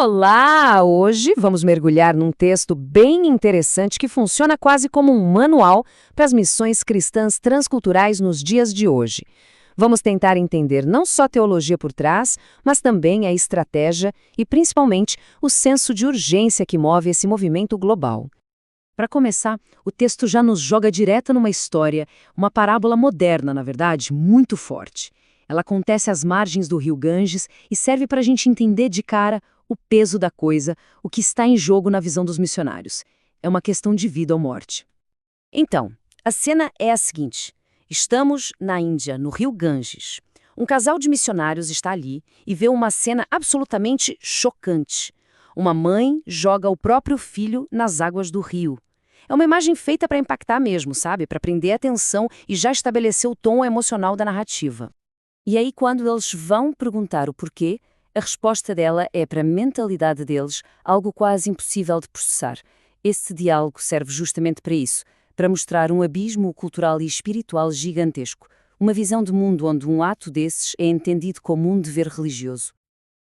Olá! Hoje vamos mergulhar num texto bem interessante que funciona quase como um manual para as missões cristãs transculturais nos dias de hoje. Vamos tentar entender não só a teologia por trás, mas também a estratégia e, principalmente, o senso de urgência que move esse movimento global. Para começar, o texto já nos joga direto numa história, uma parábola moderna, na verdade, muito forte. Ela acontece às margens do rio Ganges e serve para a gente entender de cara o peso da coisa, o que está em jogo na visão dos missionários. É uma questão de vida ou morte. Então, a cena é a seguinte. Estamos na Índia, no rio Ganges. Um casal de missionários está ali e vê uma cena absolutamente chocante. Uma mãe joga o próprio filho nas águas do rio. É uma imagem feita para impactar mesmo, sabe? Para prender a atenção e já estabelecer o tom emocional da narrativa. E aí, quando eles vão perguntar o porquê, a resposta dela é, para a mentalidade deles, algo quase impossível de processar. Esse diálogo serve justamente para isso, para mostrar um abismo cultural e espiritual gigantesco, uma visão de mundo onde um ato desses é entendido como um dever religioso.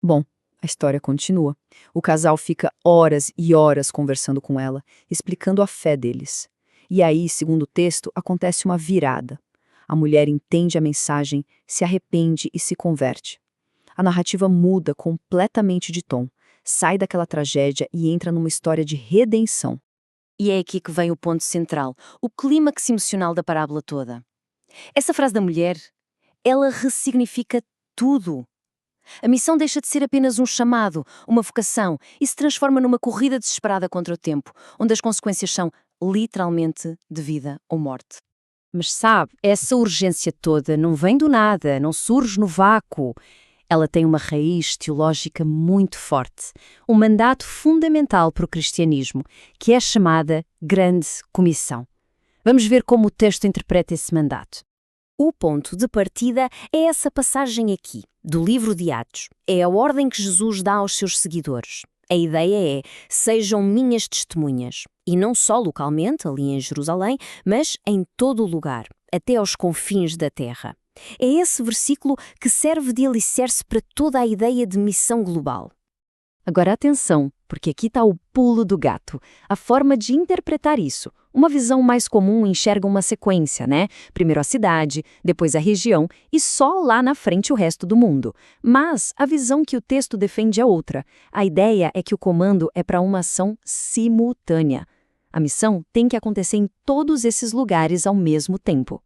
Bom, a história continua. O casal fica horas e horas conversando com ela, explicando a fé deles. E aí, segundo o texto, acontece uma virada. A mulher entende a mensagem, se arrepende e se converte. A narrativa muda completamente de tom, sai daquela tragédia e entra numa história de redenção. E é aqui que vem o ponto central, o clímax emocional da parábola toda. Essa frase da mulher, ela ressignifica tudo. A missão deixa de ser apenas um chamado, uma vocação, e se transforma numa corrida desesperada contra o tempo, onde as consequências são, literalmente, de vida ou morte. Mas sabe, essa urgência toda não vem do nada, não surge no vácuo. Ela tem uma raiz teológica muito forte, um mandato fundamental para o cristianismo, que é chamada Grande Comissão. Vamos ver como o texto interpreta esse mandato. O ponto de partida é essa passagem aqui, do livro de Atos. É a ordem que Jesus dá aos seus seguidores. A ideia é, sejam minhas testemunhas, e não só localmente, ali em Jerusalém, mas em todo o lugar, até aos confins da terra. É esse versículo que serve de alicerce para toda a ideia de missão global. Agora atenção, porque aqui está o pulo do gato, a forma de interpretar isso. Uma visão mais comum enxerga uma sequência, né? Primeiro a cidade, depois a região e só lá na frente o resto do mundo. Mas a visão que o texto defende é outra. A ideia é que o comando é para uma ação simultânea. A missão tem que acontecer em todos esses lugares ao mesmo tempo.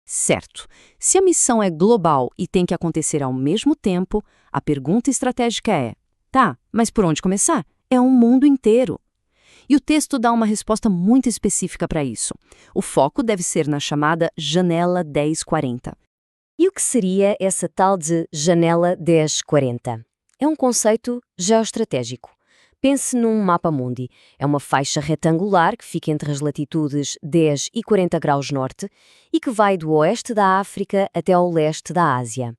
Certo. Se a missão é global e tem que acontecer ao mesmo tempo, a pergunta estratégica é: tá, mas por onde começar? É um mundo inteiro. E o texto dá uma resposta muito específica para isso. O foco deve ser na chamada Janela 1040. E o que seria essa tal de Janela 1040? É um conceito geoestratégico. Pense num mapa mundi. É uma faixa retangular que fica entre as latitudes 10 e 40 graus norte e que vai do oeste da África até ao leste da Ásia.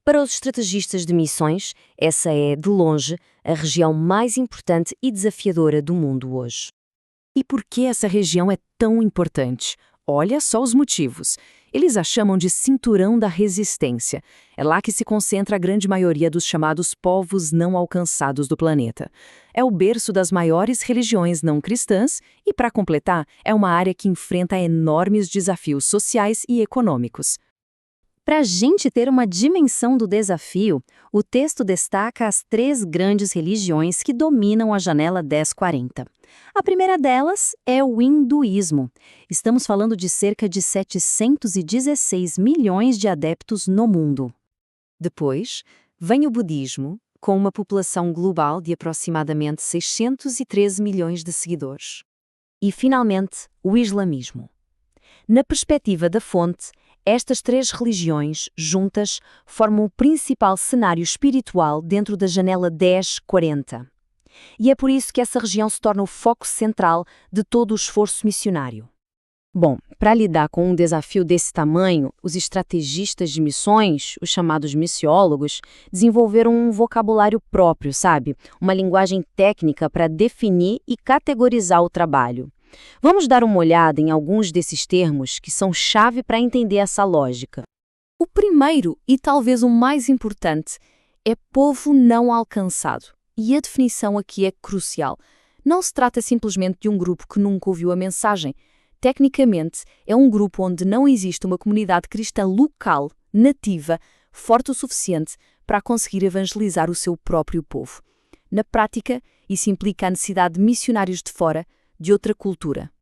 Para os estrategistas de missões, essa é, de longe, a região mais importante e desafiadora do mundo hoje. E por que essa região é tão importante? Olha só os motivos. Eles a chamam de cinturão da resistência. É lá que se concentra a grande maioria dos chamados povos não alcançados do planeta. É o berço das maiores religiões não cristãs e, para completar, é uma área que enfrenta enormes desafios sociais e econômicos. Para a gente ter uma dimensão do desafio, o texto destaca as 3 grandes religiões que dominam a janela 1040. A primeira delas é o hinduísmo. Estamos falando de cerca de 716 milhões de adeptos no mundo. Depois, vem o budismo, com uma população global de aproximadamente 613 milhões de seguidores. E, finalmente, o islamismo. Na perspectiva da fonte, estas 3 religiões, juntas, formam o principal cenário espiritual dentro da janela 1040. E é por isso que essa região se torna o foco central de todo o esforço missionário. Bom, para lidar com um desafio desse tamanho, os estrategistas de missões, os chamados missiólogos, desenvolveram um vocabulário próprio, sabe? Uma linguagem técnica para definir e categorizar o trabalho. Vamos dar uma olhada em alguns desses termos que são chave para entender essa lógica. O primeiro, e talvez o mais importante, é povo não alcançado. E a definição aqui é crucial. Não se trata simplesmente de um grupo que nunca ouviu a mensagem. Tecnicamente, é um grupo onde não existe uma comunidade cristã local, nativa, forte o suficiente para conseguir evangelizar o seu próprio povo. Na prática, isso implica a necessidade de missionários de fora, de outra cultura.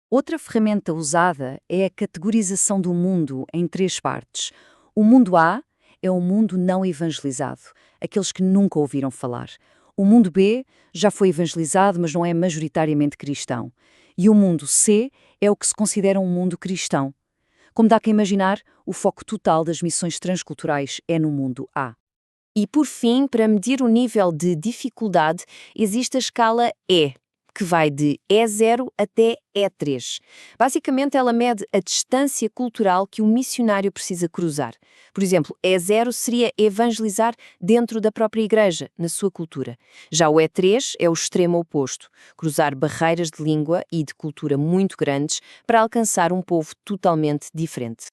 Outra ferramenta usada é a categorização do mundo em 3 partes. O mundo A é o mundo não evangelizado, aqueles que nunca ouviram falar. O mundo B já foi evangelizado, mas não é majoritariamente cristão. E o mundo C é o que se considera um mundo cristão. Como dá para imaginar, o foco total das missões transculturais é no mundo A. E, por fim, para medir o nível de dificuldade, existe a escala E, que vai de E0 até E3. Basicamente, ela mede a distância cultural que o missionário precisa cruzar. Por exemplo, E0 seria evangelizar dentro da própria igreja, na sua cultura. Já o E3 é o extremo oposto, cruzar barreiras de língua e de cultura muito grandes para alcançar um povo totalmente diferente.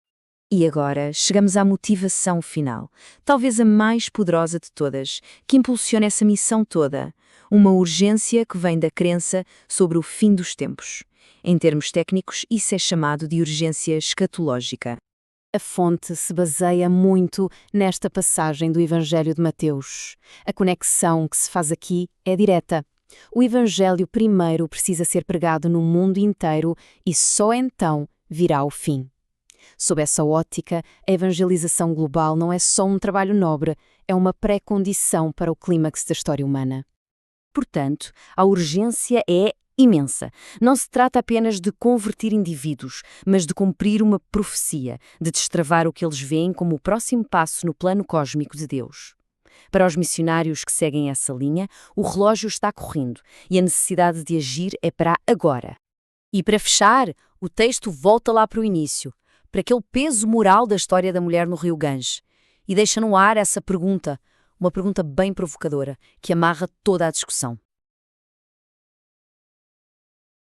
E agora chegamos à motivação final, talvez a mais poderosa de todas, que impulsiona essa missão toda. Uma urgência que vem da crença sobre o fim dos tempos. Em termos técnicos, isso é chamado de urgência escatológica. A fonte se baseia muito nesta passagem do Evangelho de Mateus. A conexão que se faz aqui é direta. O Evangelho primeiro precisa ser pregado no mundo inteiro e só então virá o fim. Sob essa ótica, a evangelização global não é só um trabalho nobre, é uma pré-condição para o clímax da história humana. Portanto, a urgência é imensa. Não se trata apenas de converter indivíduos, mas de cumprir uma profecia, de destravar o que eles veem como o próximo passo no plano cósmico de Deus. Para os missionários que seguem essa linha, o relógio está correndo e a necessidade de agir é para agora. E para fechar, o texto volta lá para o início, para aquele peso moral da história da mulher no Rio Ganges, e deixa no ar essa pergunta, uma pergunta bem provocadora, que amarra toda a discussão.